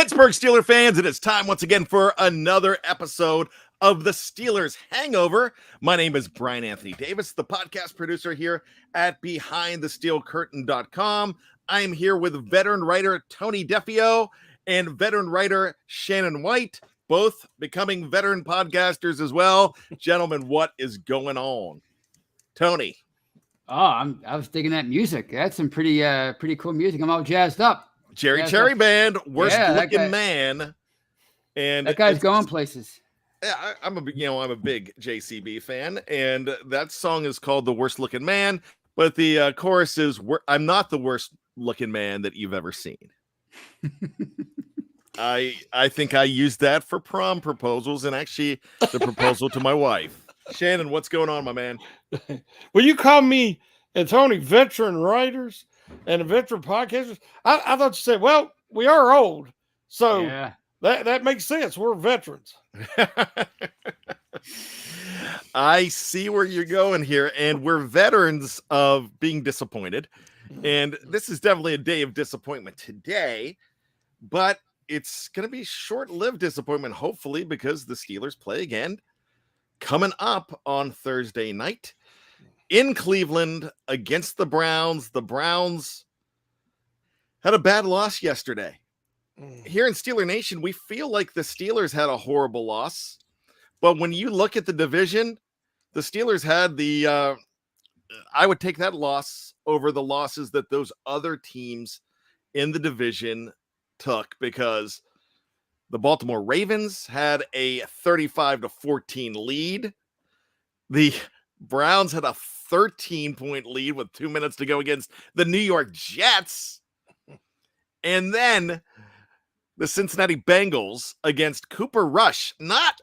Pittsburgh Steelers fans, it is time once again for another episode of the Steelers Hangover. My name is Bryan Anthony Davis, the podcast producer here at BehindTheSteelCurtain.com. I am here with veteran writer Tony Defeo and veteran writer Shannon White, both becoming veteran podcasters as well. Gentlemen, what is going on? Tony. Oh, I was digging that music. That's some pretty cool music. I'm all jazzed up. Jerry Cherry Band, worst looking man. And that guy's going places. Yeah, I'm a big JCB fan, and that song is called "The Worst Looking Man." But the chorus is, "I'm not the worst looking man that you've ever seen." I think I used that for prom proposals, and actually the proposal to my wife. Shannon, what's going on, my man? Well, you call me and Tony veteran writers and veteran podcasters. I thought you said, well, we are old, so yeah. That makes sense. We're veterans. I see where you're going here, and we're veterans of being disappointed. And this is definitely a day of disappointment today, but it's going to be short-lived disappointment, hopefully, because the Steelers play again coming up on Thursday night in Cleveland against the Browns. The Browns had a bad loss yesterday. Here in Steeler Nation, we feel like the Steelers had a horrible loss. But when you look at the division, the Steelers had I would take that loss over the losses that those other teams in the division took, because the Baltimore Ravens had a 35-14 lead. The Browns had a 13-point lead with 2 minutes to go against the New York Jets. And then the Cincinnati Bengals against Cooper Rush, not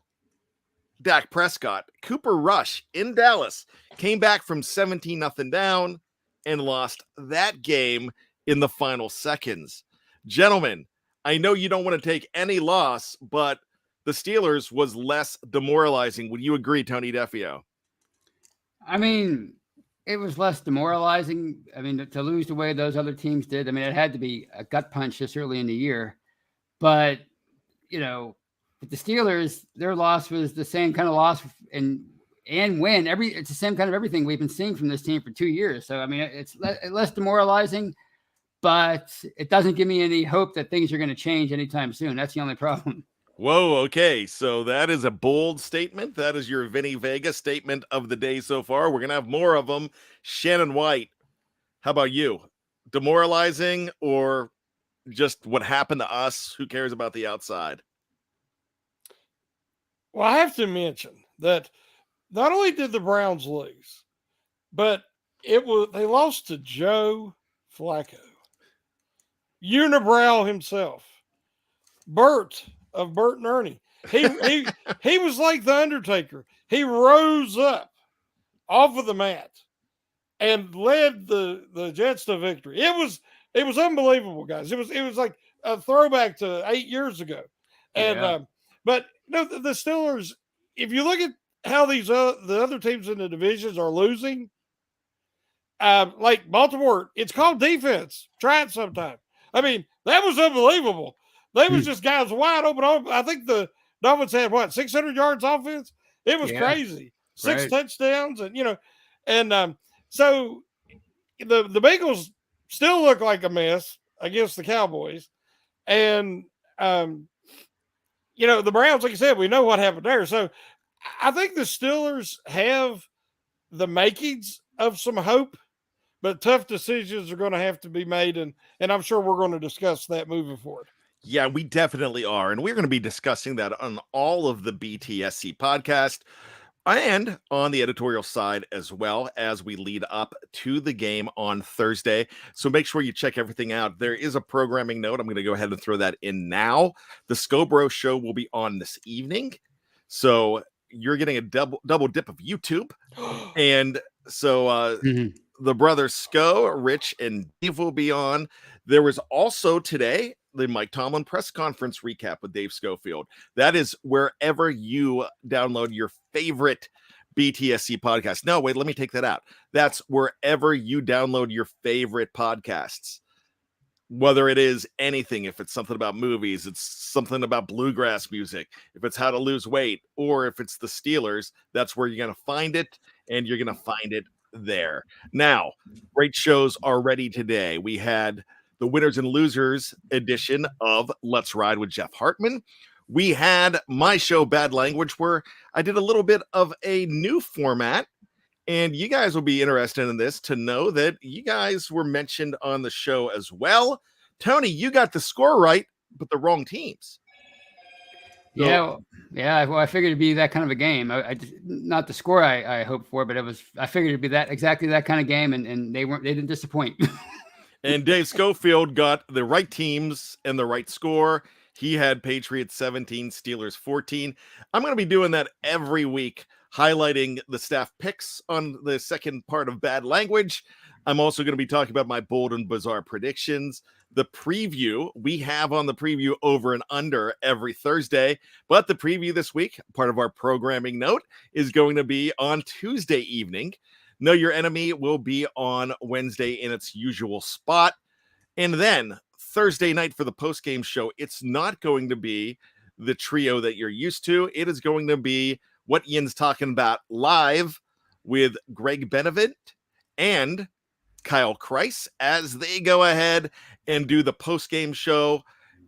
Dak Prescott. Cooper Rush in Dallas came back from 17-0 down and lost that game in the final seconds. Gentlemen, I know you don't want to take any loss, but the Steelers was less demoralizing. Would you agree, Tony Defeo? I mean, it was less demoralizing. I mean, to lose the way those other teams did, I mean, it had to be a gut punch this early in the year. But, with the Steelers, their loss was the same kind of loss and win. It's the same kind of everything we've been seeing from this team for 2 years. So, I mean, it's less demoralizing, but it doesn't give me any hope that things are going to change anytime soon. That's the only problem. Whoa, okay. So that is a bold statement. That is your Vinny Vega statement of the day so far. We're going to have more of them. Shannon White, how about you? Demoralizing or just what happened to us? Who cares about the outside? Well, I have to mention that not only did the Browns lose, but they lost to Joe Flacco, Unibrow himself, Bert of Bert and Ernie. He was like the Undertaker. He rose up off of the mat and led the Jets to victory. It was unbelievable, guys. It was like a throwback to 8 years ago. And but the Steelers, if you look at how these the other teams in the divisions are losing, like Baltimore, it's called defense. Try it sometime. I mean, that was unbelievable. They was just guys wide open. I think the Dolphins had 600 yards offense. It was crazy. Six touchdowns, and so the Bengals still look like a mess against the Cowboys, and the Browns, like I said, we know what happened there. So I think the Steelers have the makings of some hope, but tough decisions are going to have to be made, and I'm sure we're going to discuss that moving forward. Yeah, we definitely are. And we're going to be discussing that on all of the BTSC podcast and on the editorial side as well as we lead up to the game on Thursday. So make sure you check everything out. There is a programming note. I'm going to go ahead and throw that in now. The Scobro show will be on this evening. So you're getting a double dip of YouTube. And so the brothers Sco, Rich, and Dave will be on. There was also today the Mike Tomlin press conference recap with Dave Schofield. That is wherever you download your favorite BTSC podcast. No, wait, let me take that out. That's wherever you download your favorite podcasts. whether it is anything, if it's something about movies, it's something about bluegrass music, if it's how to lose weight, or if it's the Steelers, that's where you're going to find it, and you're going to find it there. Now, great shows already today. We had the winners and losers edition of Let's Ride with Jeff Hartman. We had my show, Bad Language, where I did a little bit of a new format. And you guys will be interested in this to know that you guys were mentioned on the show as well. Tony, you got the score right, but the wrong teams. So, yeah. Well, I figured it'd be that kind of a game. I not the score I hoped for, but I figured it'd be exactly that kind of game, and they didn't disappoint. And Dave Schofield got the right teams and the right score. He had Patriots 17, Steelers 14. I'm going to be doing that every week, highlighting the staff picks on the second part of Bad Language. I'm also going to be talking about my bold and bizarre predictions. The preview, we have on the preview over and under every Thursday, but the preview this week, part of our programming note, is going to be on Tuesday evening. Know Your Enemy will be on Wednesday in its usual spot. And then Thursday night for the post-game show, it's not going to be the trio that you're used to. It is going to be What Ian's Talking About live with Greg Benevent and Kyle Kreis as they go ahead and do the post-game show.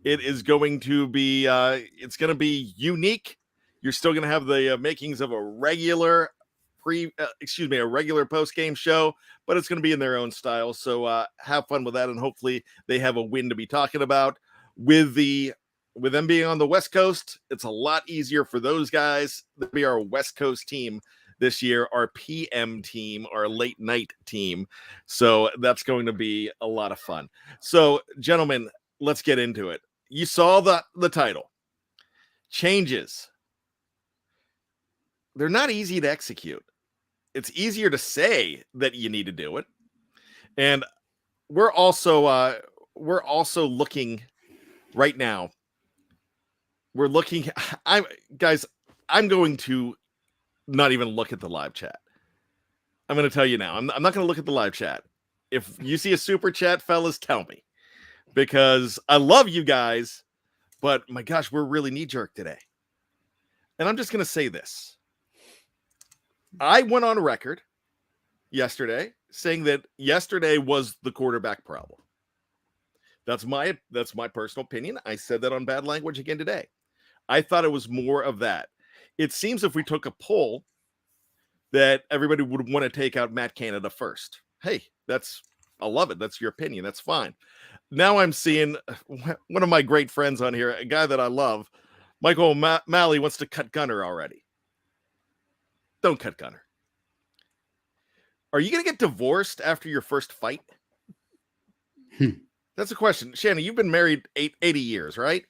It is going to be it's going to be unique. You're still going to have the makings of a regular a regular post-game show, but it's going to be in their own style. So have fun with that, and hopefully they have a win to be talking about. With them being on the West Coast, it's a lot easier for those guys. They'll be our West Coast team this year, our PM team, our late night team. So that's going to be a lot of fun. So, gentlemen, let's get into it. You saw the title. Changes. They're not easy to execute. It's easier to say that you need to do it. And we're also looking right now. We're looking. I'm going to not even look at the live chat. I'm going to tell you now. I'm not going to look at the live chat. If you see a super chat, fellas, tell me, because I love you guys, but my gosh, we're really knee-jerk today. And I'm just going to say this. I went on record yesterday saying that yesterday was the quarterback problem. That's my personal opinion. I said that on Bad Language again today. I thought it was more of that. It seems if we took a poll that everybody would want to take out Matt Canada first. Hey, I love it. That's your opinion. That's fine. Now I'm seeing one of my great friends on here, a guy that I love, Michael Malley, wants to cut Gunner already. Don't cut Gunner. Are you going to get divorced after your first fight? That's a question. Shannon, you've been married 80 years, right?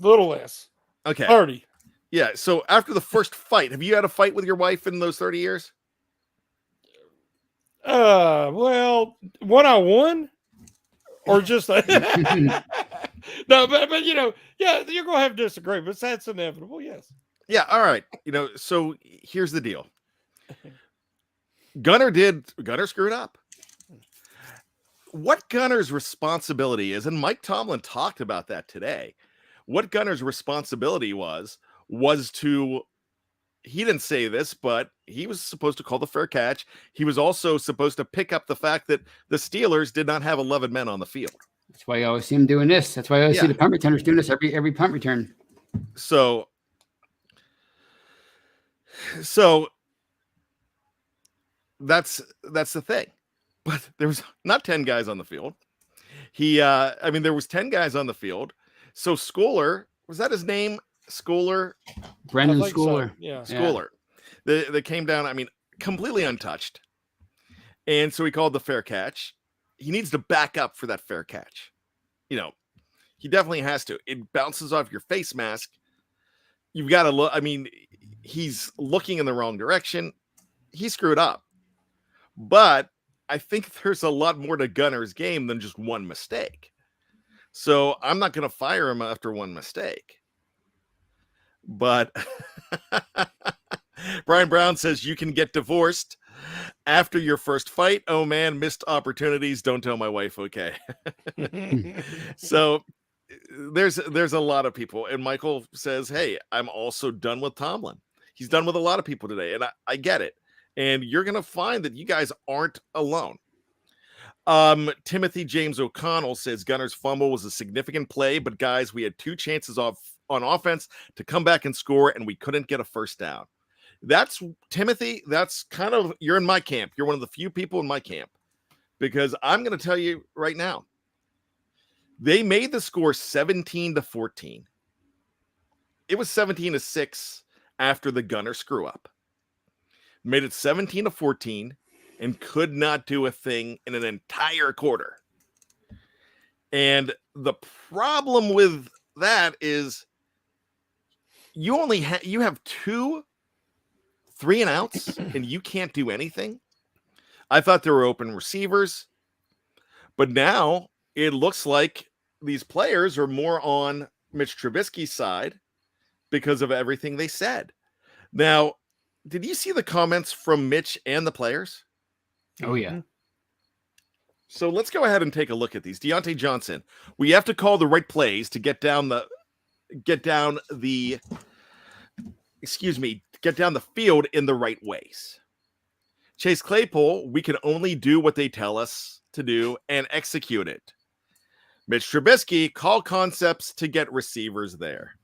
A little less. Okay. 30. Yeah. So after the first fight, have you had a fight with your wife in those 30 years? Well, one-on-one or just no, but yeah, you're going to have disagreements. That's inevitable. Yes. Yeah. All right. So here's the deal. Gunner screwed up. What Gunner's responsibility is, and Mike Tomlin talked about that today. What Gunner's responsibility was to, he didn't say this, but he was supposed to call the fair catch. He was also supposed to pick up the fact that the Steelers did not have 11 men on the field. That's why you always see him doing this. That's why I always see the punt returners doing this every punt return. So that's the thing. But there was not 10 guys on the field. There was 10 guys on the field. So Schooler, was that his name? Schooler? Brendan Schooler. So. Yeah. Schooler. They came down, completely untouched. And so he called the fair catch. He needs to back up for that fair catch. He definitely has to. It bounces off your face mask. You've got to look. He's looking in the wrong direction. He screwed up. But I think there's a lot more to Gunner's game than just one mistake. So I'm not going to fire him after one mistake. But Brian Brown says you can get divorced. After your first fight, oh man, missed opportunities. Don't tell my wife, okay? So there's a lot of people, and Michael says, hey, I'm also done with Tomlin. He's done with a lot of people today, and I get it. And you're gonna find that you guys aren't alone. Timothy James O'Connell says Gunner's fumble was a significant play, but guys, we had 2 chances on offense to come back and score, and we couldn't get a first down. That's Timothy. That's kind of, you're in my camp. You're one of the few people in my camp, because I'm going to tell you right now, they made the score 17-14. It was 17-6 after the Gunner screw up. Made it 17-14 and could not do a thing in an entire quarter. And the problem with that is you only you have 2 3 and outs and you can't do anything. I thought there were open receivers, but now it looks like these players are more on Mitch Trubisky's side because of everything they said. Now, did you see the comments from Mitch and the players? Oh, yeah. So let's go ahead and take a look at these. Deontay Johnson, we have to call the right plays to get down the field in the right ways. Chase Claypool, we can only do what they tell us to do and execute it. Mitch Trubisky, call concepts to get receivers there.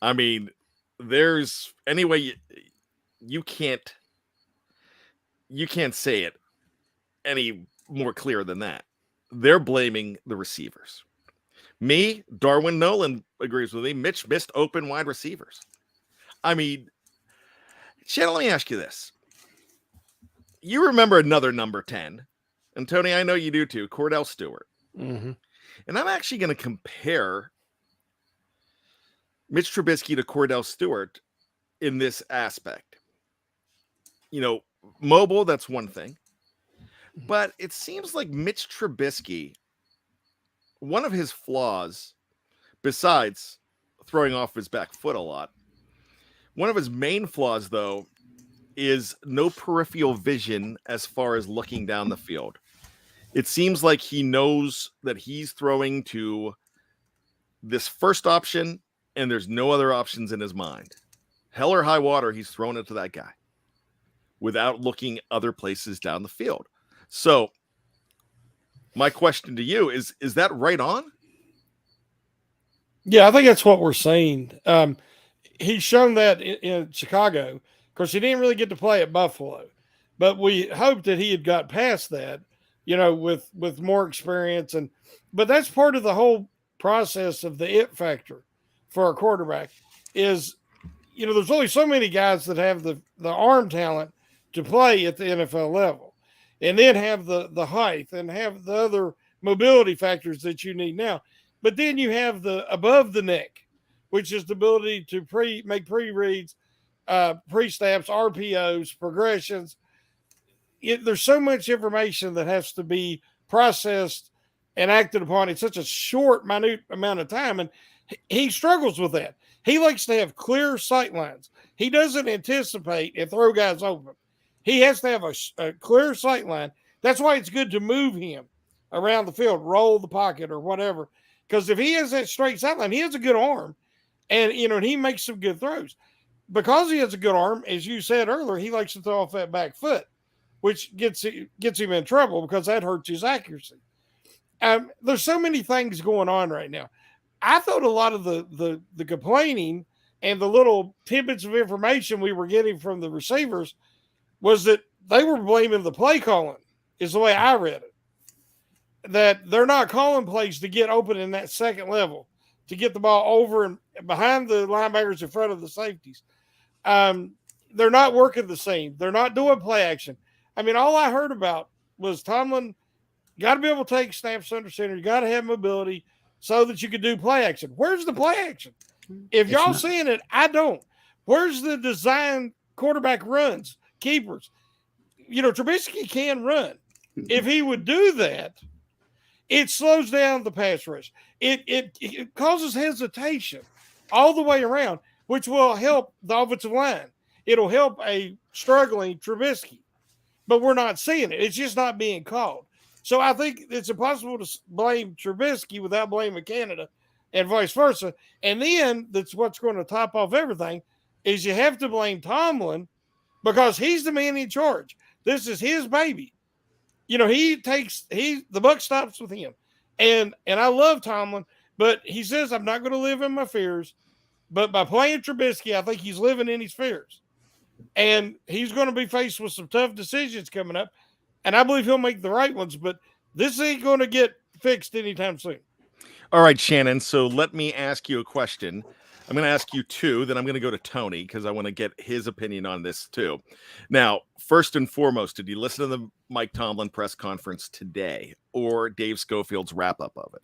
I mean, there's anyway you can't say it any more clear than that. They're blaming the receivers. Me, Darwin Nolan agrees with me. Mitch missed open wide receivers. I mean, Shannon, let me ask you this. You remember another number 10, and Tony, I know you do too, Cordell Stewart. Mm-hmm. And I'm actually going to compare Mitch Trubisky to Cordell Stewart in this aspect. You know, mobile, that's one thing. But it seems like Mitch Trubisky, one of his flaws, besides throwing off his back foot a lot, one of his main flaws, though, is no peripheral vision as far as looking down the field. It seems like he knows that he's throwing to this first option, and there's no other options in his mind. Hell or high water, he's throwing it to that guy without looking other places down the field. So my question to you is that right on? Yeah, I think that's what we're saying. He's shown that in Chicago. Of course, he didn't really get to play at Buffalo, but we hoped that he had got past that, with more experience. But that's part of the whole process of the it factor for a quarterback is, there's only so many guys that have the arm talent to play at the NFL level, and then have the height and have the other mobility factors that you need now. But then you have the above the neck, which is the ability to make pre-reads, pre-snaps, RPOs, progressions. There's so much information that has to be processed and acted upon in such a short, minute amount of time. And he struggles with that. He likes to have clear sight lines. He doesn't anticipate and throw guys open. He has to have a clear sight line. That's why it's good to move him around the field, roll the pocket or whatever. Because if he has that straight sight line, he has a good arm. And, he makes some good throws. Because he has a good arm, as you said earlier, he likes to throw off that back foot, which gets him in trouble because that hurts his accuracy. There's so many things going on right now. I thought a lot of the complaining and the little tidbits of information we were getting from the receivers was that they were blaming the play calling, is the way I read it. That they're not calling plays to get open in that second level, to get the ball over and behind the linebackers in front of the safeties. They're not working the same. They're not doing play action. I mean, all I heard about was Tomlin got to be able to take snaps under center. You got to have mobility so that you can do play action. Where's the play action? If y'all seeing it, I don't. Where's the design quarterback runs, keepers? Trubisky can run. If he would do that, it slows down the pass rush. It causes hesitation all the way around, which will help the offensive line. it'll help a struggling Trubisky. But we're not seeing it. It's just not being called. So I think it's impossible to blame Trubisky without blaming Canada and vice versa. And then that's what's going to top off everything is you have to blame Tomlin because he's the man in charge. This is his baby. You know, the buck stops with him. And I love Tomlin, but he says, I'm not going to live in my fears. But by playing Trubisky, I think he's living in his fears. And he's going to be faced with some tough decisions coming up. And I believe he'll make the right ones, but this ain't going to get fixed anytime soon. All right, Shannon. So let me ask you a question. I'm going to ask you two, then I'm going to go to Tony because I want to get his opinion on this too. Now, first and foremost, did you listen to the Mike Tomlin press conference today or Dave Schofield's wrap-up of it?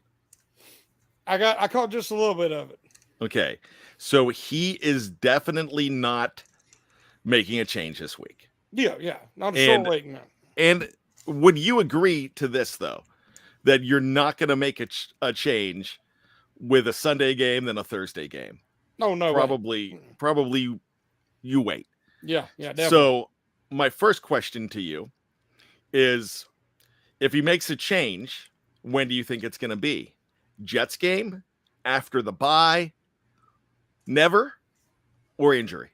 I caught just a little bit of it. Okay. So he is definitely not making a change this week. Yeah. I'm short waiting now. And would you agree to this, though, that you're not going to make a change with a Sunday game than a Thursday game? No. Probably you wait. Yeah, definitely. So my first question to you is, if he makes a change, when do you think it's going to be? Jets game? After the bye? Never? Or injury?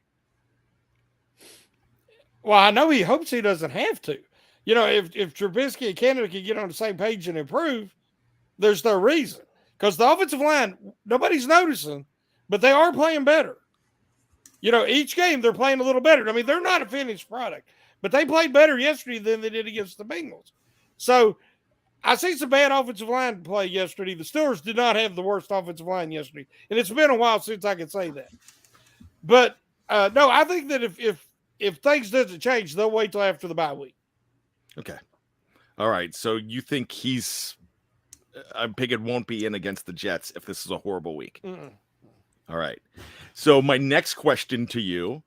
Well, I know he hopes he doesn't have to. You know, if Trubisky and Canada can get on the same page and improve, there's no reason. Because the offensive line, nobody's noticing, but they are playing better. You know, each game they're playing a little better. I mean, they're not a finished product, but they played better yesterday than they did against the Bengals. So I see some bad offensive line play yesterday. The Steelers did not have the worst offensive line yesterday, and it's been a while since I could say that. But no, I think that if things doesn't change, they'll wait till after the bye week. Okay. All right. So you think I'm picking won't be in against the Jets if this is a horrible week. Mm-mm. All right. So my next question to you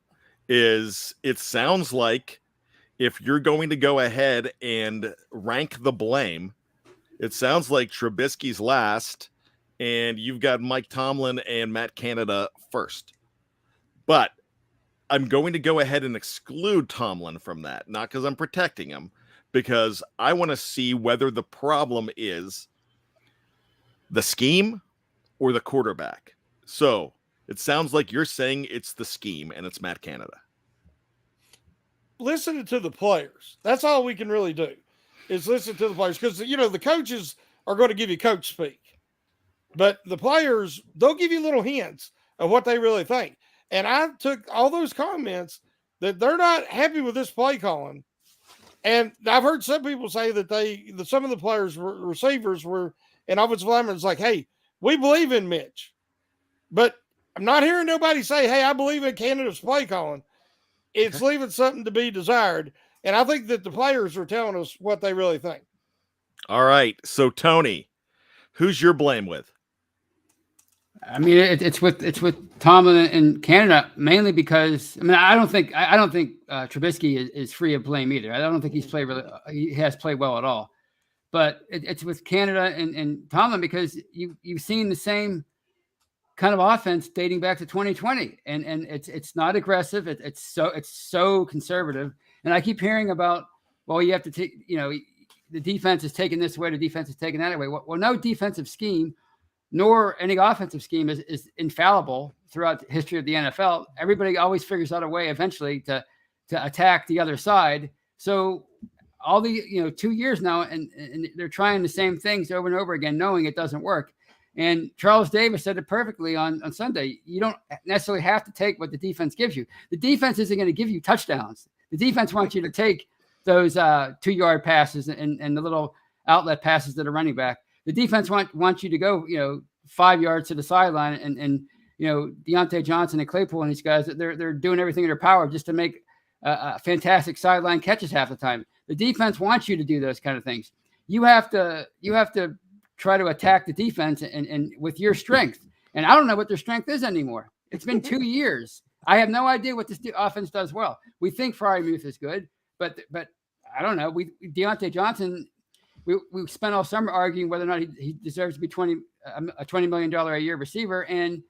is, it sounds like if you're going to go ahead and rank the blame, it sounds like Trubisky's last and you've got Mike Tomlin and Matt Canada first. But I'm going to go ahead and exclude Tomlin from that, not because I'm protecting him, because I want to see whether the problem is the scheme or the quarterback. So it sounds like you're saying it's the scheme and it's Matt Canada. Listen to the players. That's all we can really do is listen to the players because, you know, the coaches are going to give you coach speak. But the players, they'll give you little hints of what they really think. And I took all those comments that they're not happy with this play calling. And I've heard some people say that some of the players, receivers were, and offensive linemen was like, hey, we believe in Mitch. But I'm not hearing nobody say, hey, I believe in Canada's play calling. It's leaving something to be desired. And I think that the players are telling us what they really think. All right. So, Tony, who's your blame with? I mean, it's with Tomlin and Canada mainly because I don't think Trubisky is free of blame either. I don't think he has played well at all. But it's with Canada and Tomlin because you've seen the same kind of offense dating back to 2020, and it's not aggressive. It's so conservative. And I keep hearing about, well, you have to take, the defense is taking this way, the defense is taking that way. Well, no defensive scheme nor any offensive scheme is infallible throughout the history of the NFL. Everybody always figures out a way eventually to attack the other side. So all the 2 years now, and they're trying the same things over and over again, knowing it doesn't work. And Charles Davis said it perfectly on Sunday. You don't necessarily have to take what the defense gives you. The defense isn't going to give you touchdowns. The defense wants you to take those 2-yard passes and the little outlet passes to the running back. The defense wants you to go, 5 yards to the sideline, and Deontay Johnson and Claypool and these guys, they're doing everything in their power just to make fantastic sideline catches half the time. The defense wants you to do those kind of things. You have to try to attack the defense and with your strength. And I don't know what their strength is anymore. It's been 2 years. I have no idea what this offense does well. We think Frymuth is good, but I don't know. Deontay Johnson. We spent all summer arguing whether or not he deserves to be a $20 million a year receiver, and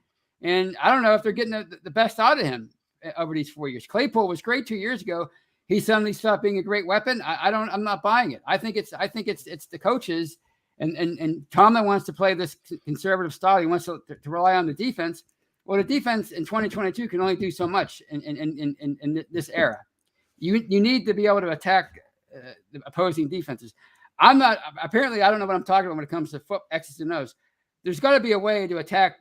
I don't know if they're getting the best out of him. over these 4 years. Claypool was great 2 years ago. He suddenly stopped being a great weapon. I'm not buying it. I think it's the coaches, and Tomlin wants to play this conservative style. He wants to rely on the defense. Well, the defense in 2022 can only do so much in this era. You need to be able to attack the opposing defenses. Apparently, I don't know what I'm talking about when it comes to X's and O's. There's got to be a way to attack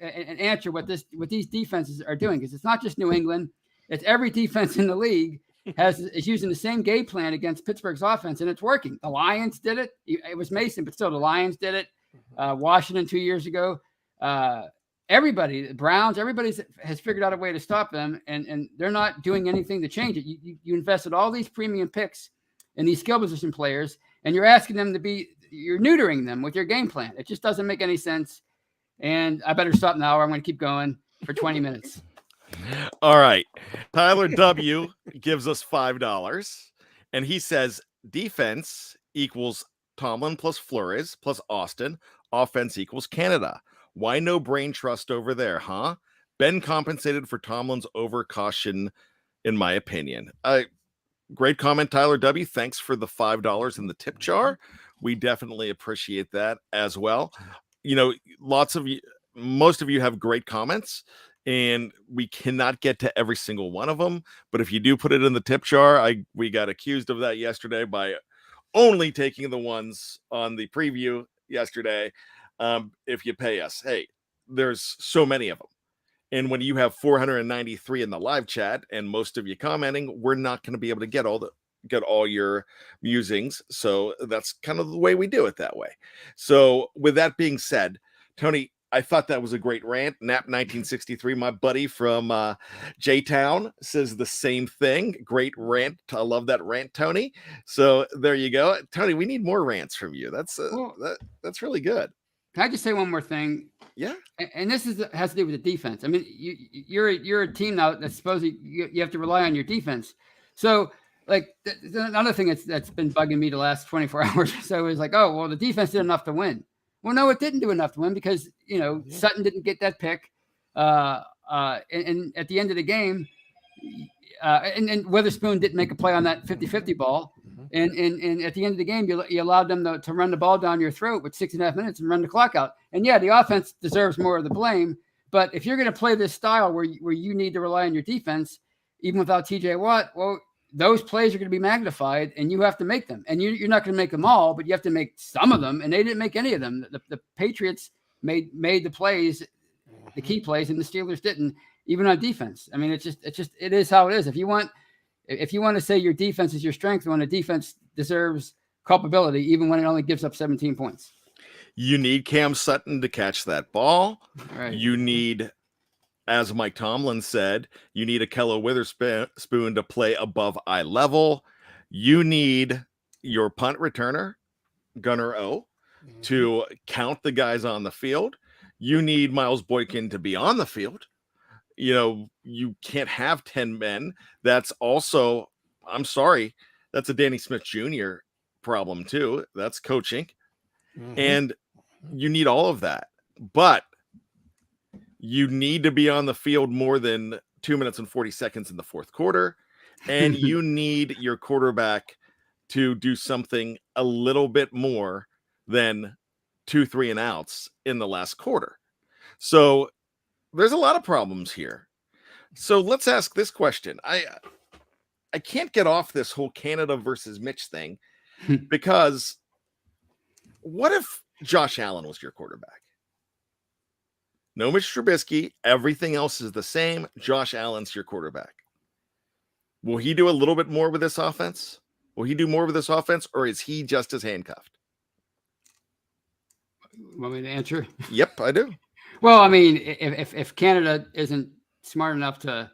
and answer what these defenses are doing, because it's not just New England. It's every defense in the league is using the same game plan against Pittsburgh's offense, and it's working. The Lions did it. It was Mason, but still the Lions did it. Washington 2 years ago. Everybody, the Browns, everybody has figured out a way to stop them, and they're not doing anything to change it. You invested all these premium picks in these skill position players, and you're asking them you're neutering them with your game plan. It just doesn't make any sense. And I better stop now, or I'm going to keep going for 20 minutes. All right. Tyler W. gives us $5, and he says defense equals Tomlin plus Flores plus Austin. Offense equals Canada. Why no brain trust over there, huh? Ben compensated for Tomlin's overcaution, in my opinion. Great comment, Tyler W. Thanks for the $5 in the tip jar. We definitely appreciate that as well. Most of you have great comments, and we cannot get to every single one of them. But if you do put it in the tip jar, we got accused of that yesterday by only taking the ones on the preview yesterday. If you pay us, hey, there's so many of them. And when you have 493 in the live chat and most of you commenting, we're not going to be able to get all your musings. So that's kind of the way we do it that way. So with that being said, Tony, I thought that was a great rant. Nap 1963, my buddy from J-Town, says the same thing. Great rant. I love that rant, Tony. So there you go. Tony, we need more rants from you. That's really good. Can I just say one more thing? Yeah. And this has to do with the defense. I mean, you're a team now that's supposedly you have to rely on your defense. So like another thing that's been bugging me the last 24 hours or so is like, oh, well, the defense did enough to win. Well, no, it didn't do enough to win because, Sutton didn't get that pick. And at the end of the game, and Witherspoon didn't make a play on that 50-50 ball. And at the end of the game, you allowed them to run the ball down your throat with 6.5 minutes and run the clock out. And yeah, the offense deserves more of the blame. But if you're going to play this style where you need to rely on your defense, even without TJ Watt, well, those plays are going to be magnified, and you have to make them. And you're not going to make them all, but you have to make some of them. And they didn't make any of them. The Patriots made the plays, the key plays, and the Steelers didn't, even on defense. I mean, it is how it is. If you want to say your defense is your strength, when a defense deserves culpability, even when it only gives up 17 points. You need Cam Sutton to catch that ball. Right. You need, as Mike Tomlin said, you need Ahkello Witherspoon to play above eye level. You need your punt returner, Gunnar O, to count the guys on the field. You need Miles Boykin to be on the field. You can't have 10 men. That's also, I'm sorry, that's a Danny Smith Jr. problem too. That's coaching. And you need all of that. But you need to be on the field more than 2 minutes and 40 seconds in the fourth quarter. And you need your quarterback to do something a little bit more than 2 3 and outs in the last quarter. So there's a lot of problems here. So let's ask this question. I can't get off this whole Canada versus Mitch thing, because what if Josh Allen was your quarterback? No Mitch Trubisky. Everything else is the same. Josh Allen's your quarterback. Will he do a little bit more with this offense? Will he do more with this offense, or is he just as handcuffed? Want me to answer? Yep, I do. Well, I mean, if Canada isn't smart enough to,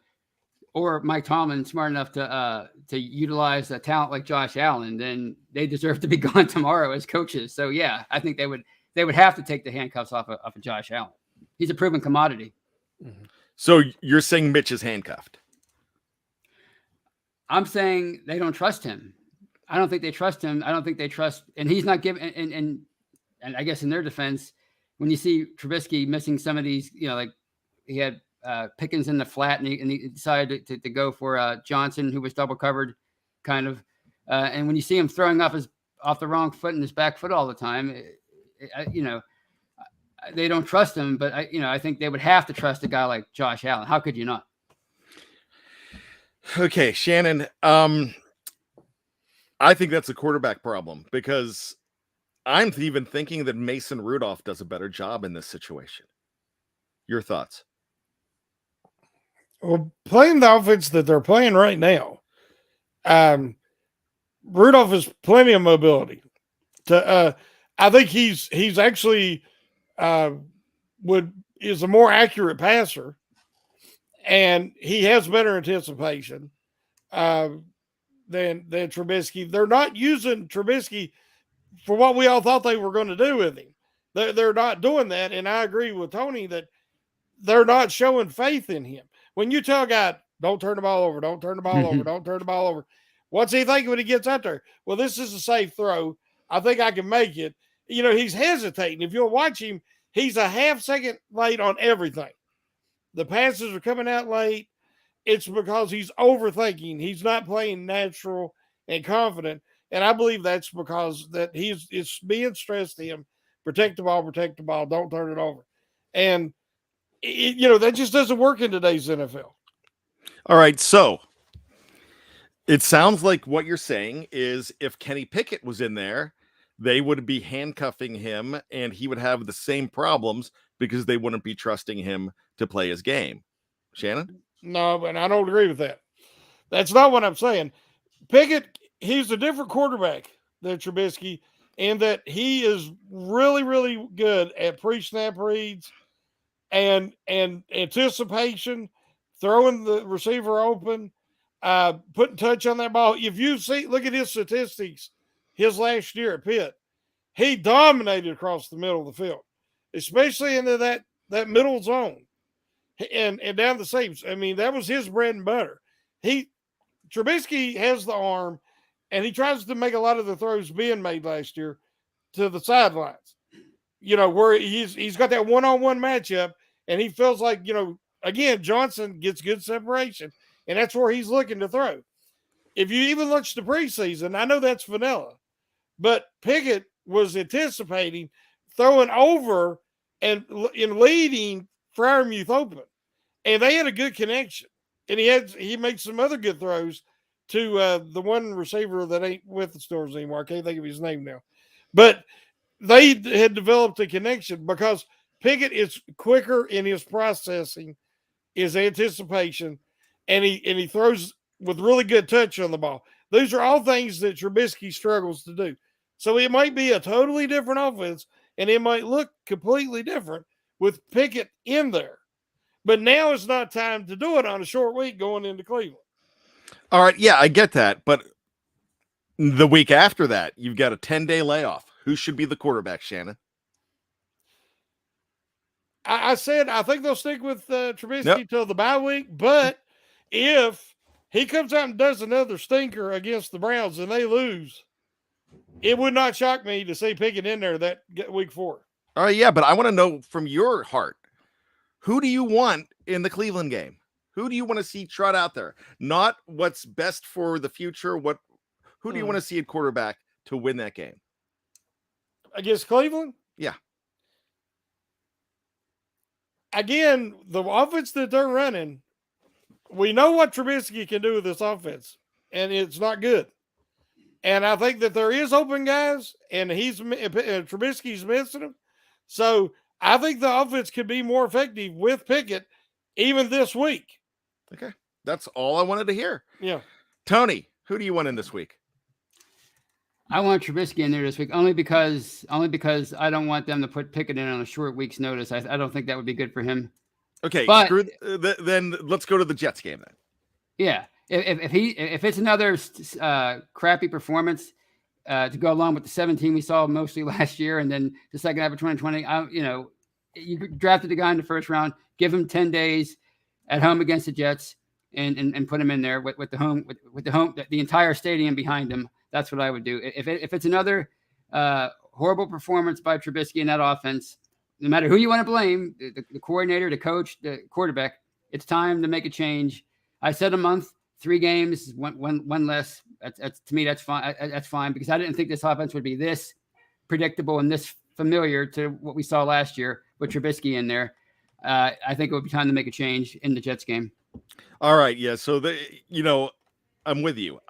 or Mike Tomlin smart enough to utilize a talent like Josh Allen, then they deserve to be gone tomorrow as coaches. So yeah, I think they would have to take the handcuffs off of Josh Allen. He's a proven commodity. So you're saying Mitch is handcuffed? I'm saying they don't trust him. I don't think they trust him. I don't think they trust, and he's not giving. And I guess in their defense, when you see Trubisky missing some of these, like he had Pickens in the flat, and he decided to go for Johnson, who was double covered, kind of. And when you see him throwing off the wrong foot and his back foot all the time, they don't trust him. But I think they would have to trust a guy like Josh Allen. How could you not? Okay, Shannon. I think that's a quarterback problem because I'm even thinking that Mason Rudolph does a better job in this situation. Your thoughts? Well, playing the offense that they're playing right now, Rudolph has plenty of mobility. I think he's actually is a more accurate passer, and he has better anticipation than Trubisky. They're not using Trubisky for what we all thought they were going to do with him. They're not doing that, and I agree with Tony that they're not showing faith in him. When you tell a guy, don't turn the ball over, don't turn the ball over, don't turn the ball over, what's he thinking when he gets out there? Well, this is a safe throw. I think I can make it. He's hesitating. If you'll watch him, he's a half second late on everything. The passes are coming out late. It's because he's overthinking. He's not playing natural and confident. And I believe that's because it's being stressed to him. Protect the ball, don't turn it over. And, that just doesn't work in today's NFL. All right, so it sounds like what you're saying is if Kenny Pickett was in there, they would be handcuffing him and he would have the same problems because they wouldn't be trusting him to play his game. Shannon? No, and I don't agree with that. That's not what I'm saying. Pickett, he's a different quarterback than Trubisky in that he is really, really good at pre-snap reads and anticipation, throwing the receiver open, putting touch on that ball. If you look at his statistics, his last year at Pitt, he dominated across the middle of the field, especially into that middle zone and down the seams. I mean, that was his bread and butter. Trubisky has the arm, and he tries to make a lot of the throws being made last year to the sidelines, where he's got that one-on-one matchup, and he feels like, again, Johnson gets good separation, and that's where he's looking to throw. If you even look at the preseason, I know that's vanilla, but Pickett was anticipating throwing over and leading Freiermuth open, and they had a good connection. And he made some other good throws to the one receiver that ain't with the Steelers anymore. I can't think of his name now, but they had developed a connection because Pickett is quicker in his processing, his anticipation, and he throws with really good touch on the ball. Those are all things that Trubisky struggles to do. So it might be a totally different offense, and it might look completely different with Pickett in there. But now is not time to do it on a short week going into Cleveland. All right, yeah, I get that. But the week after that, you've got a 10-day layoff. Who should be the quarterback, Shannon? I said I think they'll stick with Trubisky till the bye week, but if he comes out and does another stinker against the Browns and they lose, it would not shock me to see Pickett in there that week 4. All right, yeah, but I want to know from your heart, who do you want in the Cleveland game? Who do you want to see trot out there? Not what's best for the future. Who do you want to see at quarterback to win that game? Against Cleveland? Yeah. Again, the offense that they're running, we know what Trubisky can do with this offense, and it's not good. And I think that there is open guys, and Trubisky's missing them. So I think the offense could be more effective with Pickett even this week. Okay. That's all I wanted to hear. Yeah. Tony, who do you want in this week? I want Trubisky in there this week only because I don't want them to put Pickett in on a short week's notice. I don't think that would be good for him. Okay, but then let's go to the Jets game then. Yeah, if it's another crappy performance to go along with the 17 we saw mostly last year, and then the second half of 2020, you drafted the guy in the first round, give him 10 days at home against the Jets, and put him in there with the entire stadium behind him. That's what I would do. If it's another horrible performance by Trubisky in that offense, no matter who you want to blame, the coordinator, the coach, the quarterback, It's time to make a change. I said a month, 3 games, one less. That's to me, that's fine. That's fine because I didn't think this offense would be this predictable and this familiar to what we saw last year with Trubisky in there. I think it would be time to make a change in the Jets game. All right, yeah. So I'm with you.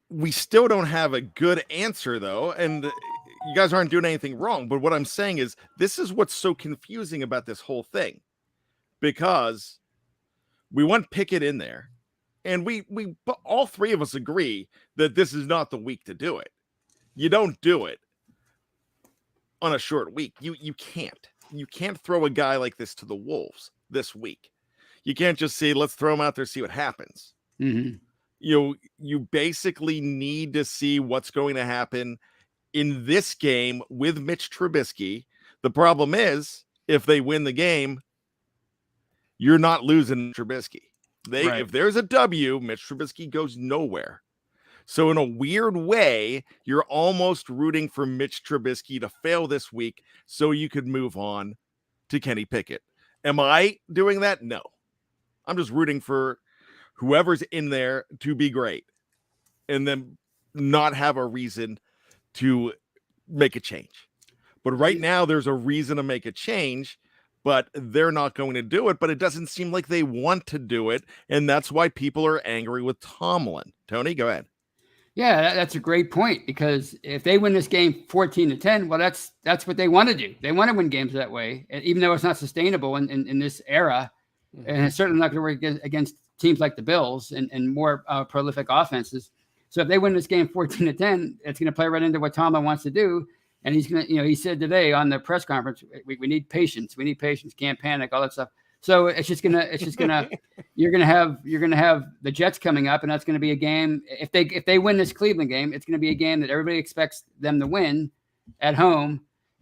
We still don't have a good answer though, and you guys aren't doing anything wrong. But what I'm saying is, this is what's so confusing about this whole thing, because we want Pickett in there, and we all 3 of us agree that this is not the week to do it. You don't do it on a short week. You can't throw a guy like this to the wolves this week. You can't just say, let's throw him out there, see what happens. Mm-hmm. You basically need to see what's going to happen in this game with Mitch Trubisky. The problem is, if they win the game, you're not losing Trubisky. If there's a W, Mitch Trubisky goes nowhere. So in a weird way, you're almost rooting for Mitch Trubisky to fail this week so you could move on to Kenny Pickett. Am I doing that? No. I'm just rooting for whoever's in there to be great and then not have a reason to make a change. But right now, there's a reason to make a change, but they're not going to do it. But it doesn't seem like they want to do it, and that's why people are angry with Tomlin. Tony, go ahead. Yeah, that's a great point, because if they win this game 14-10, well, that's what they want to do. They want to win games that way, even though it's not sustainable in this era, and it's certainly not going to work against teams like the Bills and more prolific offenses. So if they win this game 14-10, it's going to play right into what Tomlin wants to do. And he's going to, he said today on the press conference, we need patience. We need patience. Can't panic. All that stuff. So you're going to have the Jets coming up, and that's going to be a game. If they win this Cleveland game, it's going to be a game that everybody expects them to win at home.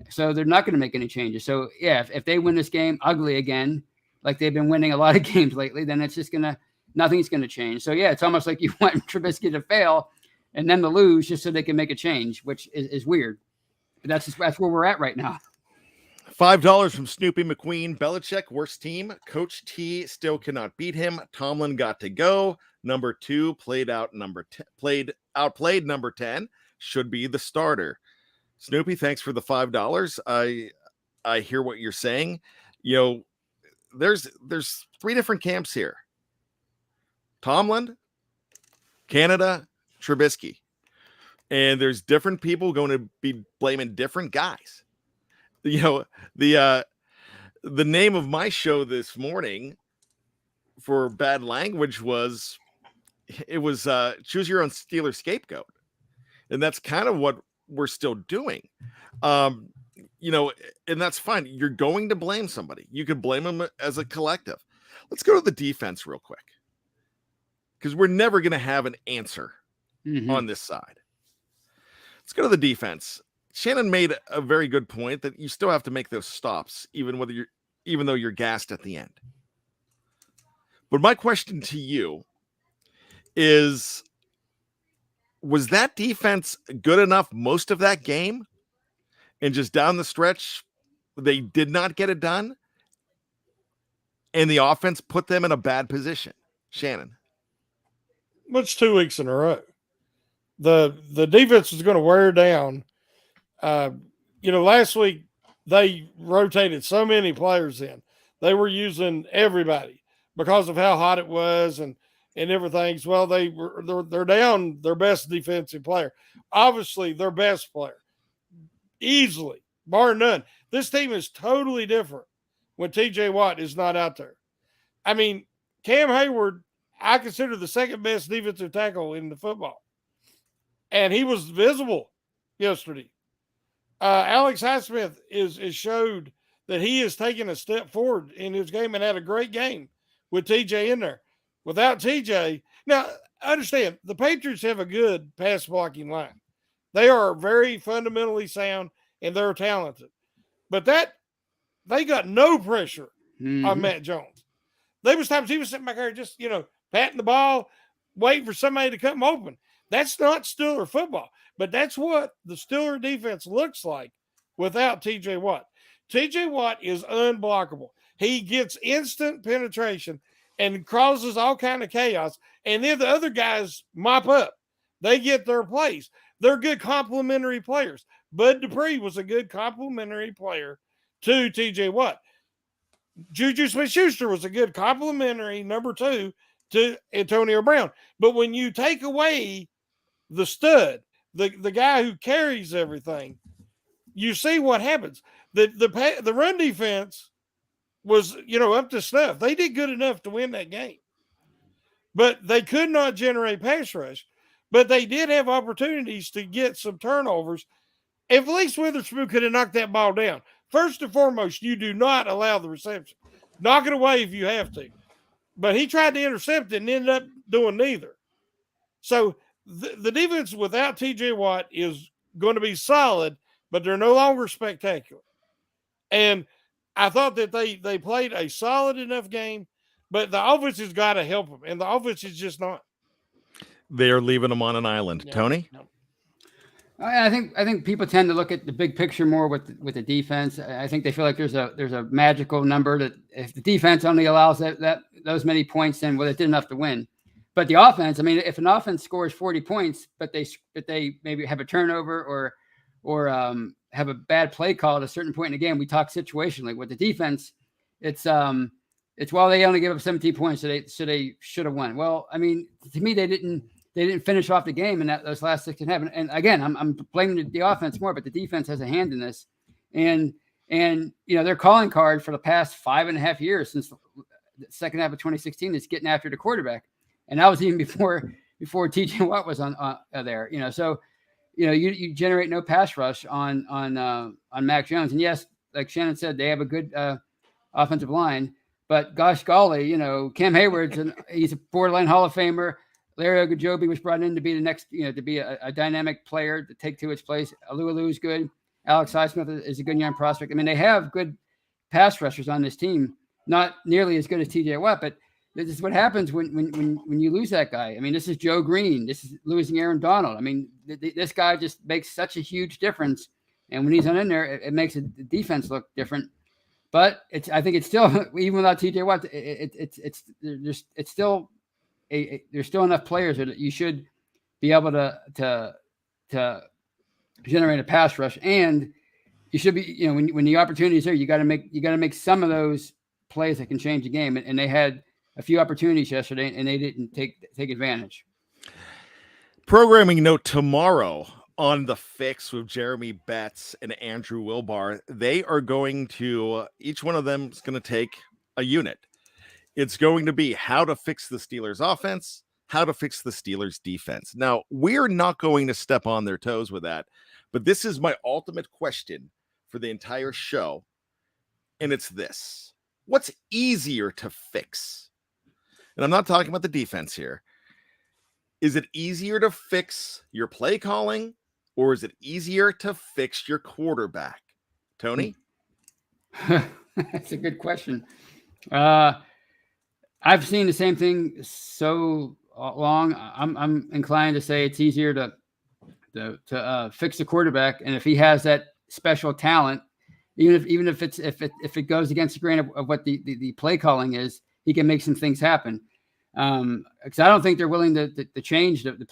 So they're not going to make any changes. So yeah, if they win this game ugly again, like they've been winning a lot of games lately, then it's just nothing's going to change. So yeah, it's almost like you want Trubisky to fail and then to lose just so they can make a change, which is weird. But that's where we're at right now. $5 from Snoopy McQueen. Belichick, worst team. Coach T still cannot beat him. Tomlin got to go. Number 2 outplayed number 10. Should be the starter. Snoopy, thanks for the $5. I hear what you're saying. There's 3 different camps here. Tomlin, Canada, Trubisky. And there's different people going to be blaming different guys. The name of my show this morning for bad language was choose your own Steelers scapegoat. And that's kind of what we're still doing. And that's fine. You're going to blame somebody. You could blame them as a collective. Let's go to the defense real quick, because we're never going to have an answer on this side. Let's go to the defense. Shannon made a very good point that you still have to make those stops, even though you're gassed at the end. But my question to you is, was that defense good enough most of that game? And just down the stretch, they did not get it done, and the offense put them in a bad position. Shannon. Well, it's 2 weeks in a row. The defense is going to wear down. Last week they rotated so many players in. They were using everybody because of how hot it was and everything. Well, they're down their best defensive player. Obviously, their best player. Easily, bar none. This team is totally different when TJ Watt is not out there. I mean, Cam Hayward, I consider the second best defensive tackle in the football. And he was visible yesterday. Alex Highsmith is showed that he has taken a step forward in his game and had a great game with TJ in there. Without TJ, now understand, the Patriots have a good pass blocking line. They are very fundamentally sound and they're talented. But they got no pressure on Matt Jones. There was times he was sitting back there just, patting the ball, waiting for somebody to come open. That's not Steeler football, but that's what the Steeler defense looks like without TJ Watt. TJ Watt is unblockable. He gets instant penetration and causes all kind of chaos. And then the other guys mop up. They get their place. They're good complementary players. Bud Dupree was a good complementary player to TJ Watt. Juju Smith-Schuster was a good complementary number 2 to Antonio Brown. But when you take away the stud, the guy who carries everything, you see what happens. The run defense was, up to snuff. They did good enough to win that game. But they could not generate pass rush. But they did have opportunities to get some turnovers. If Lease Witherspoon could have knocked that ball down, first and foremost, you do not allow the reception. Knock it away if you have to. But he tried to intercept it and ended up doing neither. So the defense without TJ Watt is going to be solid, but they're no longer spectacular. And I thought that they played a solid enough game, but the offense has got to help them, and the offense is just not. They are leaving them on an island. Yeah. Tony? No. I think people tend to look at the big picture more with the defense. I think they feel like there's a magical number that if the defense only allows that those many points, then it did enough to win. But the offense, I mean, if an offense scores 40 points, but they maybe have a turnover or have a bad play call at a certain point in the game, we talk situationally. With the defense, it's well, they only gave up 17 points, so they should have won. Well, I mean, to me, they didn't finish off the game in those last 6.5. And again, I'm blaming the offense more, but the defense has a hand in this. And their calling card for the past 5.5 years since the second half of 2016 is getting after the quarterback. And that was even before TJ Watt was on there. So you generate no pass rush on Mac Jones. And yes, like Shannon said, they have a good offensive line. But gosh golly, Cam Hayward's he's a borderline Hall of Famer. Larry Ogunjobi was brought in to be the next, to be a dynamic player to take to its place. Alualu is good. Alex Highsmith is a good young prospect. I mean, they have good pass rushers on this team. Not nearly as good as TJ Watt, but this is what happens when you lose that guy. I mean, this is Joe Green. This is losing Aaron Donald. I mean, this guy just makes such a huge difference. And when he's not in there, it makes the defense look different. But I think it's still, even without TJ Watt, there's still enough players that you should be able to generate a pass rush, and you should be, when the opportunity is there, you got to make some of those plays that can change the game. And they had a few opportunities yesterday, and they didn't take advantage. Programming note tomorrow on The Fix with Jeremy Betts and Andrew Wilbar. They are going to, each one of them is going to take a unit. It's going to be how to fix the Steelers offense, how to fix the Steelers defense. Now, we're not going to step on their toes with that, but this is my ultimate question for the entire show. And it's this: what's easier to fix? And I'm not talking about the defense here. Is it easier to fix your play calling, or is it easier to fix your quarterback? Tony? That's a good question. I've seen the same thing so long. I'm inclined to say it's easier to fix the quarterback, and if he has that special talent, even if it goes against the grain of what the play calling is, he can make some things happen. Because I don't think they're willing to change the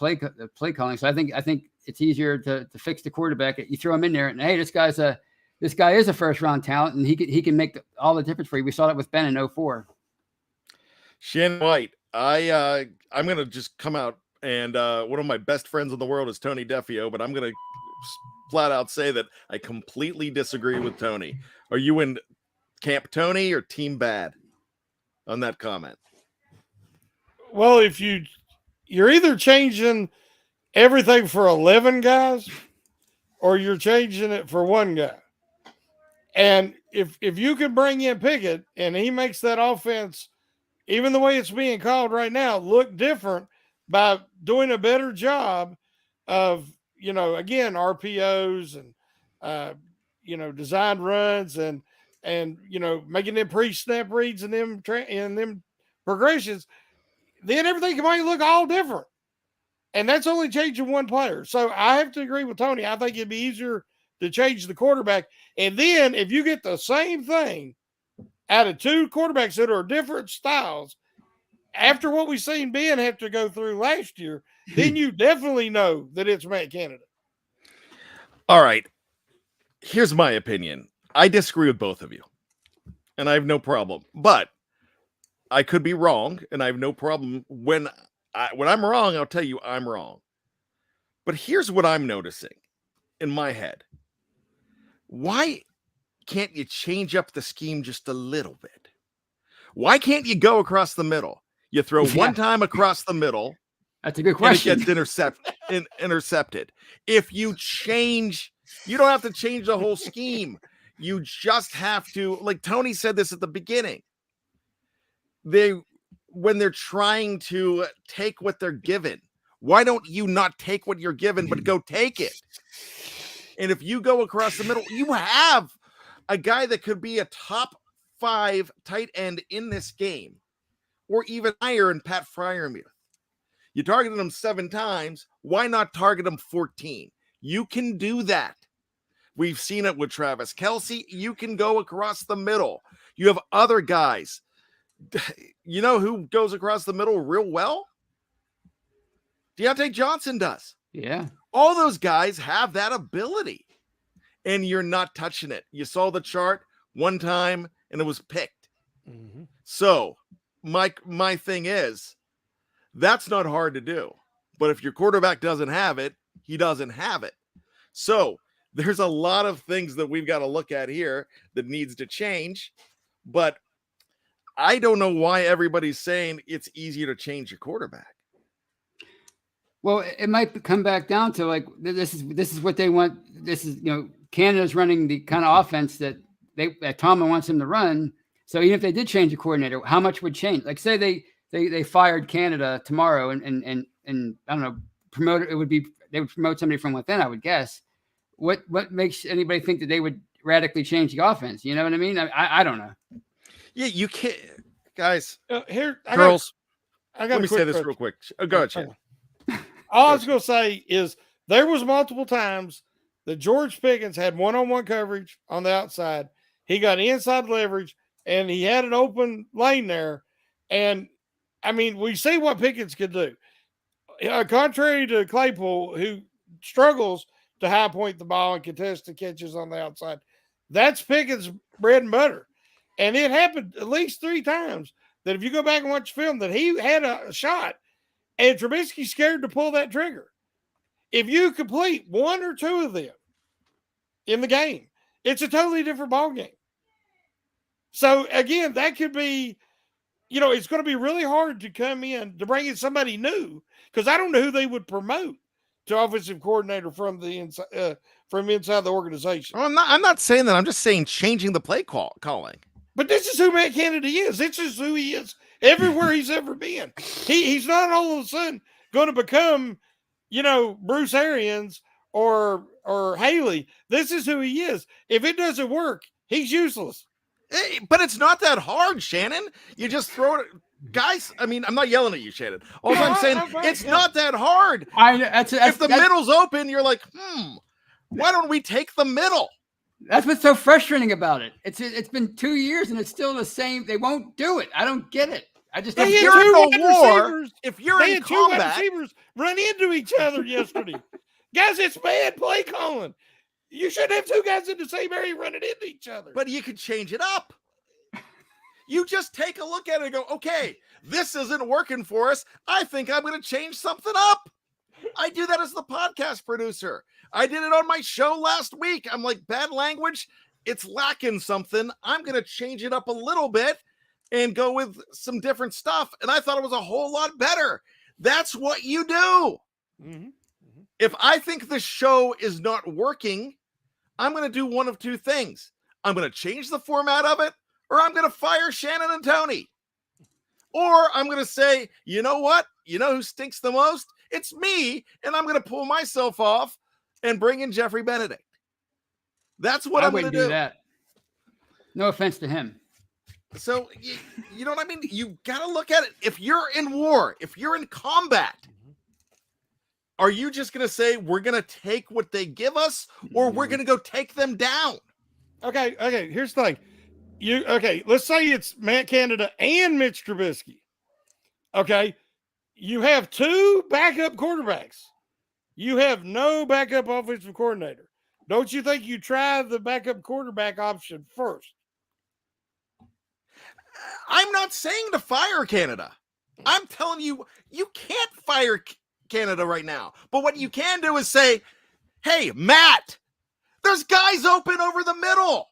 play calling. So I think it's easier to fix the quarterback. You throw him in there, and hey, this guy is a first round talent, and he can make all the difference for you. We saw that with Ben in 2004. Shannon White, I'm going to just come out, and one of my best friends in the world is Tony Defeo, but I'm going to flat out say that I completely disagree with Tony. Are you in Camp Tony or Team Bad on that comment? Well, if you're either changing everything for 11 guys or you're changing it for one guy. And if you can bring in Pickett and he makes that offense, even the way it's being called right now, look different by doing a better job of, again, RPOs and, designed runs and making them pre-snap reads and them progressions, then everything might look all different. And that's only changing one player. So I have to agree with Tony. I think it'd be easier to change the quarterback. And then if you get the same thing out of two quarterbacks that are different styles, after what we've seen Ben have to go through last year, then you definitely know that it's Matt Canada. All right. Here's my opinion. I disagree with both of you, and I have no problem. But I could be wrong, and I have no problem. When I'm wrong, I'll tell you I'm wrong. But here's what I'm noticing in my head. Why can't you change up the scheme just a little bit? Why can't you go across the middle? You throw one time across the middle. That's a good question. And it gets intercepted. If you change, you don't have to change the whole scheme. You just have to, like Tony said this at the beginning. When they're trying to take what they're given, why don't you not take what you're given, but go take it? And if you go across the middle, you have a guy that could be a top 5 tight end in this game, or even higher in Pat Freiermuth. You targeted him 7 times. Why not target him 14? You can do that. We've seen it with Travis Kelce. You can go across the middle. You have other guys. You know who goes across the middle real well? Deontay Johnson does. Yeah. All those guys have that ability, and you're not touching it. You saw the chart one time, and it was picked. Mm-hmm. So my thing is, that's not hard to do. But if your quarterback doesn't have it, he doesn't have it. So there's a lot of things that we've got to look at here that needs to change. But I don't know why everybody's saying it's easier to change your quarterback. Well, it might come back down to like this is what they want. This is, Canada's running the kind of offense that Tomlin wants them to run. So even if they did change the coordinator, how much would change? Like say they fired Canada tomorrow and I don't know, they would promote somebody from within, I would guess. What makes anybody think that they would radically change the offense? You know what I mean? I don't know. Yeah, you can't, guys. Girls, let me say this real quick. Go ahead, Shannon. All I was going to say is there was multiple times that George Pickens had one-on-one coverage on the outside. He got inside leverage, and he had an open lane there. And, I mean, we see what Pickens could do. Contrary to Claypool, who struggles to high point the ball and contest the catches on the outside, that's Pickens' bread and butter. And it happened at least 3 times that if you go back and watch the film that he had a shot, and Trubisky's scared to pull that trigger. If you complete 1 or 2 of them in the game, it's a totally different ball game. So, again, that could be, it's going to be really hard to come in to bring in somebody new because I don't know who they would promote to offensive coordinator from the inside, from inside the organization. Well, I'm not saying that. I'm just saying changing the play calling. But this is who Matt Canada is. This is who he is everywhere he's ever been. He's not all of a sudden going to become, Bruce Arians or Haley. This is who he is. If it doesn't work, he's useless. Hey, but it's not that hard, Shannon. You just throw it. Guys, I mean, I'm not yelling at you, Shannon. All I'm saying, it's not that hard. If the middle's open, you're like, why don't we take the middle? That's what's so frustrating about it. It's been 2 years and it's still the same. They won't do it. I don't get it. If you're in a war, if you're in combat, 2 receivers run into each other yesterday. Guys, it's bad play calling. You shouldn't have 2 guys in the same area running into each other. But you could change it up. You just take a look at it and go, okay, this isn't working for us. I think I'm going to change something up. I do that as the podcast producer. I did it on my show last week. I'm like, bad language, it's lacking something. I'm going to change it up a little bit and go with some different stuff. And I thought it was a whole lot better. That's what you do. Mm-hmm. Mm-hmm. If I think the show is not working, I'm going to do one of 2 things. I'm going to change the format of it, or I'm going to fire Shannon and Tony. Or I'm going to say, you know what? You know who stinks the most? It's me, and I'm going to pull myself off and bring in Jeffrey Benedict. That's what I'm going to do. That. No offense to him. So, you know what I mean? You got to look at it. If you're in war, if you're in combat, are you just going to say we're going to take what they give us, or we're going to go take them down? Okay. Here's the thing. Let's say it's Matt Canada and Mitch Trubisky. Okay. You have 2 backup quarterbacks. You have no backup offensive coordinator. Don't you think you try the backup quarterback option first? I'm not saying to fire Canada. I'm telling you, you can't fire Canada right now. But what you can do is say, hey, Matt, there's guys open over the middle.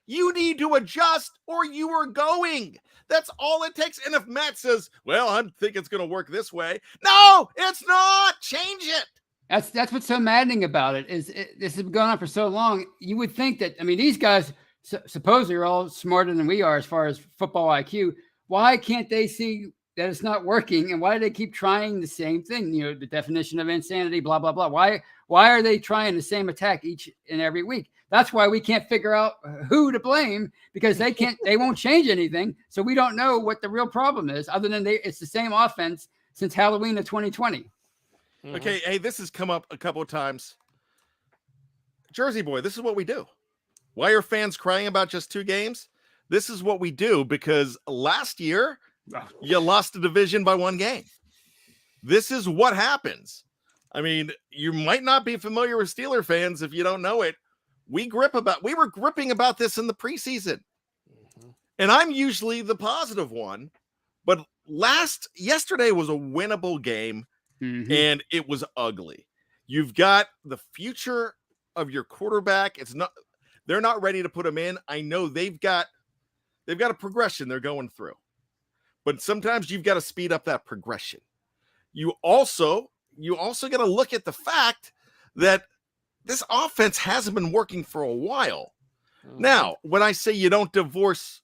You need to adjust or you are going. That's all it takes. And if Matt says, well, I think it's going to work this way. No, it's not. Change it. That's what's so maddening about it is this has been going on for so long. You would think that, I mean, these guys supposedly are all smarter than we are as far as football IQ. Why can't they see that it's not working? And why do they keep trying the same thing? You know, the definition of insanity, blah, blah, blah. Why are they trying the same attack each and every week? That's why we can't figure out who to blame, because they won't change anything. So we don't know what the real problem is, other than it's the same offense since Halloween of 2020. Okay, hey, this has come up a couple of times. Jersey boy, this is what we do. Why are fans crying about just 2 games? This is what we do because last year you lost the division by 1 game. This is what happens. I mean, you might not be familiar with Steeler fans if you don't know it. We were gripping about this in the preseason. And I'm usually the positive one, but yesterday was a winnable game. And it was ugly. You've got the future of your quarterback. They're not ready to put him in. I know they've got a progression they're going through, but sometimes you've got to speed up that progression. You also got to look at the fact that this offense hasn't been working for a while. Now, when I say you don't divorce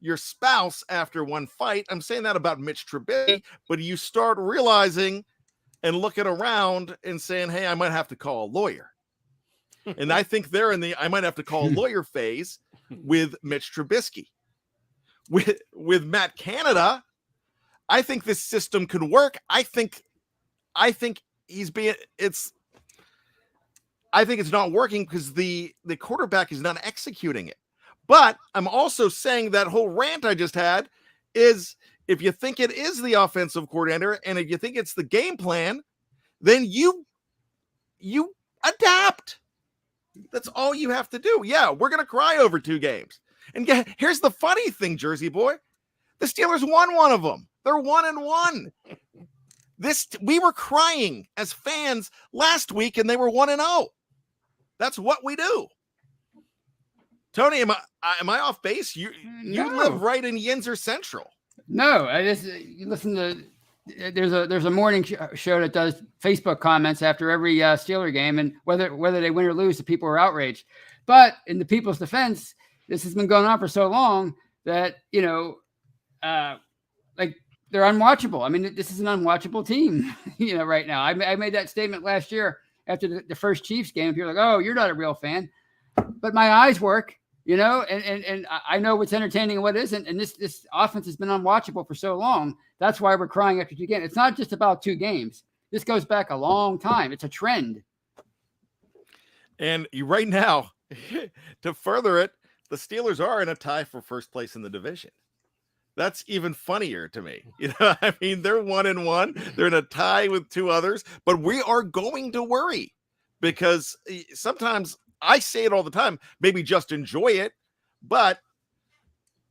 your spouse after 1 fight, I'm saying that about Mitch Trubisky, but you start realizing and looking around and saying, hey, I might have to call a lawyer. And I think they're in the I might have to call a lawyer phase with Mitch Trubisky. With Matt Canada, I think this system can work. I think it's not working because the quarterback is not executing it. But I'm also saying that whole rant I just had is, if you think it is the offensive coordinator and if you think it's the game plan, then you adapt. That's all you have to do. Yeah, we're going to cry over 2 games. And here's the funny thing, Jersey boy. The Steelers won 1 of them. They're 1-1. We were crying as fans last week and they were 1-0. That's what we do. Tony, am I off base? You live right in Yinzer Central. No, you listen to. There's a morning show that does Facebook comments after every Steeler game, and whether they win or lose, the people are outraged. But in the people's defense, this has been going on for so long that like they're unwatchable. I mean, this is an unwatchable team, right now. I made that statement last year after the first Chiefs game. People are like, "Oh, you're not a real fan," but my eyes work. And I know what's entertaining and what isn't. And this offense has been unwatchable for so long. That's why we're crying after 2 games. It's not just about 2 games. This goes back a long time. It's a trend. And right now, to further it, the Steelers are in a tie for first place in the division. That's even funnier to me. I mean, they're 1-1. They're in a tie with 2 others, but we are going to worry because sometimes I say it all the time, maybe just enjoy it, but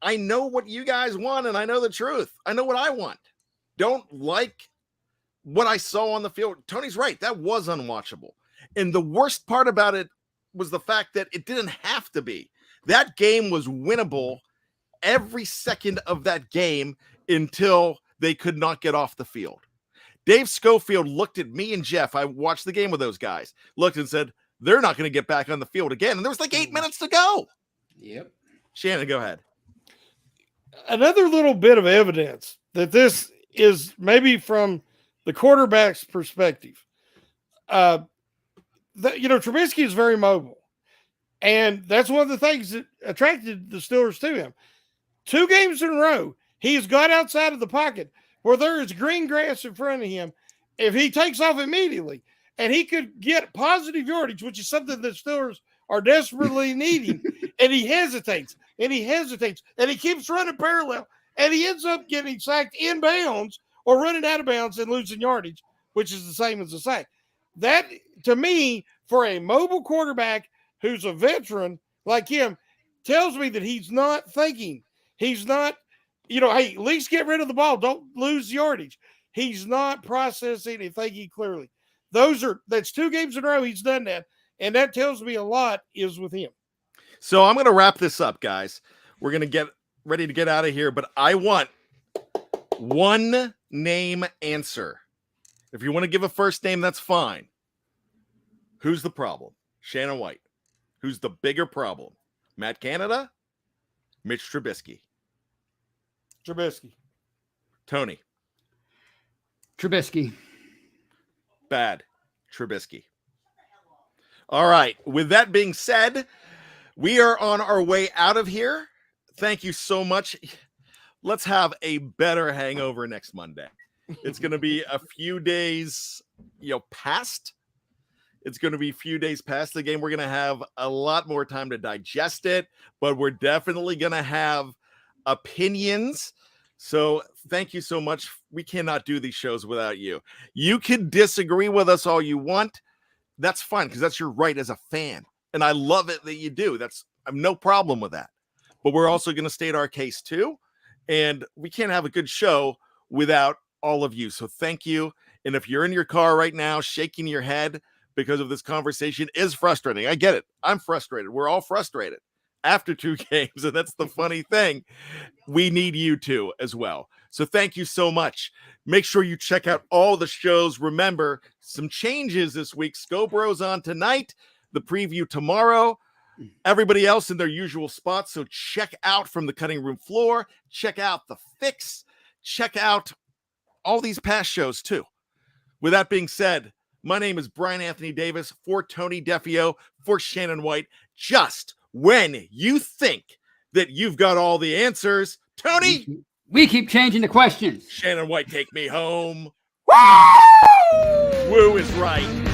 I know what you guys want and I know the truth. I know what I want. Don't like what I saw on the field. Tony's right. That was unwatchable. And the worst part about it was the fact that it didn't have to be. That game was winnable every second of that game until they could not get off the field. Dave Schofield looked at me and Jeff. I watched the game with those guys, looked and said, they're not going to get back on the field again. And there was like 8 minutes to go. Yep. Shannon, go ahead. Another little bit of evidence that this is maybe from the quarterback's perspective. Trubisky is very mobile. And that's one of the things that attracted the Steelers to him. 2 games in a row, he's got outside of the pocket where there is green grass in front of him, if he takes off immediately and he could get positive yardage, which is something that Steelers are desperately needing, and he hesitates and he hesitates and he keeps running parallel and he ends up getting sacked in bounds or running out of bounds and losing yardage, which is the same as a sack. That, to me, for a mobile quarterback who's a veteran like him, tells me that he's not thinking. He's not, hey, at least get rid of the ball. Don't lose yardage. He's not processing and thinking clearly. That's 2 games in a row he's done that. And that tells me a lot is with him. So I'm going to wrap this up, guys. We're going to get ready to get out of here, but I want one name answer. If you want to give a first name, that's fine. Who's the problem? Shannon White. Who's the bigger problem? Matt Canada? Mitch Trubisky? Trubisky. Tony? Trubisky. Bad. Trubisky. All right. With that being said, we are on our way out of here. Thank you so much. Let's have a better hangover next Monday. It's going to be a few days, past. It's going to be a few days past the game. We're going to have a lot more time to digest it, but we're definitely going to have opinions. So thank you so much. We cannot do these shows without you. You can disagree with us all you want. That's fine, because that's your right as a fan. And I love it that you do. I have no problem with that. But we're also going to state our case too. And we can't have a good show without all of you. So thank you. And if you're in your car right now, shaking your head because of this conversation is frustrating. I get it. I'm frustrated. We're all frustrated after 2 games. And that's the funny thing. We need you too as well. So thank you so much. Make sure you check out all the shows. Remember, some changes this week. Scobro's on tonight, the preview tomorrow. Everybody else in their usual spots. So check out From the Cutting Room Floor. Check out The Fix. Check out all these past shows too. With that being said, my name is Bryan Anthony Davis, for Tony Defeo, for Shannon White. Just when you think that you've got all the answers, Tony, we keep changing the questions. Shannon White, take me home. Woo! Woo is right.